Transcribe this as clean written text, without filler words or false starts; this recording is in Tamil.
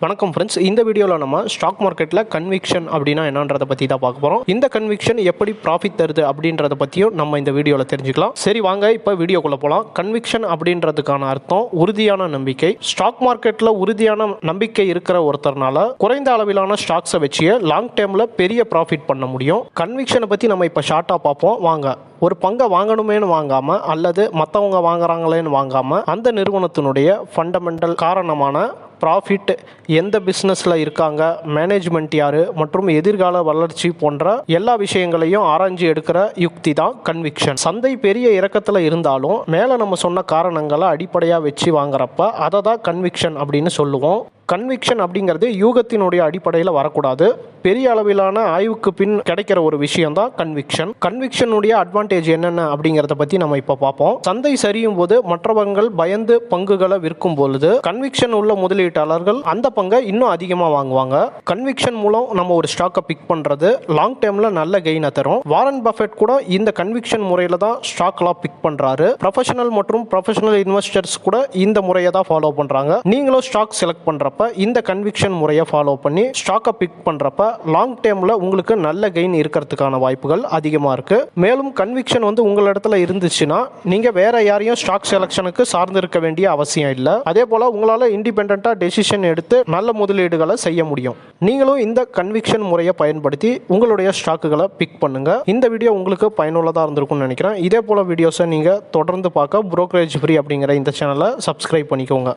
வணக்கம் ஃப்ரெண்ட்ஸ், இந்த வீடியோவில் நம்ம ஸ்டாக் மார்க்கெட்டில் கன்விக்ஷன் அப்படின்னா என்னன்றதை பற்றி தான் பார்க்க போகிறோம். இந்த கன்விக்ஷன் எப்படி ப்ராஃபிட் தருது அப்படின்றத பற்றியும் நம்ம இந்த வீடியோவில் தெரிஞ்சுக்கலாம். சரி வாங்க இப்போ வீடியோக்குள்ளே போகலாம். கன்விக்ஷன் அப்படின்றதுக்கான அர்த்தம் உறுதியான நம்பிக்கை. ஸ்டாக் மார்க்கெட்டில் உறுதியான நம்பிக்கை இருக்கிற ஒருத்தர்னால குறைந்த அளவிலான ஸ்டாக்ஸை வச்சு லாங் டேர்மில் பெரிய ப்ராஃபிட் பண்ண முடியும். கன்விக்ஷனை பற்றி நம்ம இப்போ ஷார்ட்டாக பார்ப்போம் வாங்க. ஒரு பங்கை வாங்கணுமேனு வாங்காமல் அல்லது மற்றவங்க வாங்குறாங்களேன்னு வாங்காமல் அந்த நிறுவனத்தினுடைய ஃபண்டமெண்டல் காரணமான ப்ராஃபிட், எந்த பிஸ்னஸில் இருக்காங்க, மேனேஜ்மெண்ட் யார் மற்றும் எதிர்கால வளர்ச்சி போன்ற எல்லா விஷயங்களையும் ஆராய்ச்சி எடுக்கிற யுக்தி தான் கன்விக்ஷன். சந்தை பெரிய இறக்கத்தில் இருந்தாலும் மேலே நம்ம சொன்ன காரணங்களை அடிப்படையாக வச்சு வாங்குறப்ப அதை தான் கன்விக்ஷன் அப்படின்னு சொல்லுவோம். கன்விக்ஷன் அப்படிங்கிறது யூகத்தினுடைய அடிப்படையில் வரக்கூடாது. பெரிய அளவிலான ஆய்வுக்கு பின் கிடைக்கிற ஒரு விஷயம் தான் கன்விக்ஷன். கன்விக்ஷனுடைய அட்வான்டேஜ் என்னென்ன அப்படிங்கிறத பற்றி நம்ம இப்போ பார்ப்போம். சந்தை சரியும் போது மற்றவங்கள் பயந்து பங்குகளை விற்கும் பொழுது கன்விக்ஷன் உள்ள முதலீட்டாளர்கள் அந்த பங்கை இன்னும் அதிகமாக வாங்குவாங்க. கன்விக்ஷன் மூலம் நம்ம ஒரு ஸ்டாக்கை பிக் பண்ணுறது லாங் டேர்மில் நல்ல கெயினை தரும். வாரன் பஃபெட் கூட இந்த கன்விக்ஷன் முறையில் தான் ஸ்டாக்லாம் பிக் பண்ணுறாரு. ப்ரொஃபஷனல் மற்றும் ப்ரொஃபஷனல் இன்வெஸ்டர்ஸ் கூட இந்த முறையை தான் ஃபாலோ பண்ணுறாங்க. நீங்களும் ஸ்டாக் செலக்ட் பண்ணுறப்ப இந்த கன்விக்ஷன் முறையை ஃபாலோ பண்ணி ஸ்டாக்கை பிக் பண்ணுறப்ப லாங் டேர்மில் உங்களுக்கு நல்ல கெயின் இருக்கிறதுக்கான வாய்ப்புகள் அதிகமாக இருக்கு. மேலும் கன்விக்ஷன் உங்களிடத்துல இருந்துச்சுன்னா நீங்கள் வேற யாரையும் ஸ்டாக் செலக்ஷனுக்கு சார்ந்து இருக்க வேண்டிய அவசியம் இல்லை. அதே போல் உங்களால் இண்டிபெண்டாக டெசிஷன் எடுத்து நல்ல முதலீடுகளை செய்ய முடியும். நீங்களும் இந்த கன்விக்ஷன் முறையை பயன்படுத்தி உங்களுடைய ஸ்டாக்குகளை பிக் பண்ணுங்க. இந்த வீடியோ உங்களுக்கு பயனுள்ளதாக இருந்திருக்கும்னு நினைக்கிறேன். இதே போல் வீடியோஸை நீங்கள் தொடர்ந்து பார்க்க புரோக்கரேஜ் ஃப்ரீ அப்படிங்கிற இந்த சேனலை சப்ஸ்கிரைப் பண்ணிக்கோங்க.